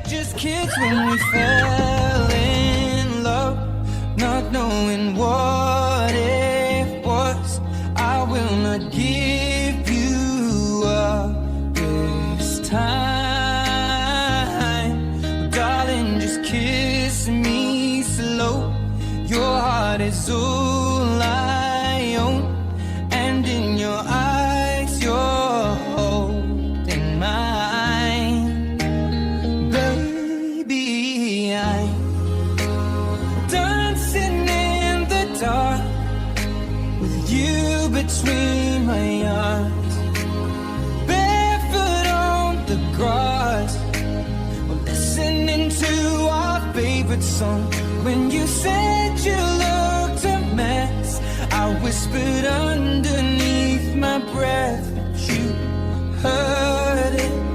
just kids when we fell in love, not knowing what it was. I will not give you up this time. Darling, just kiss me slow. Your heart is all I own, and in your eyes you're holding mine. Baby, I'm dancing in the dark with you between my arms, barefoot on the grass. We're listening to our favorite song. When you said you looked a mess, I whispered underneath my breath, but you heard it.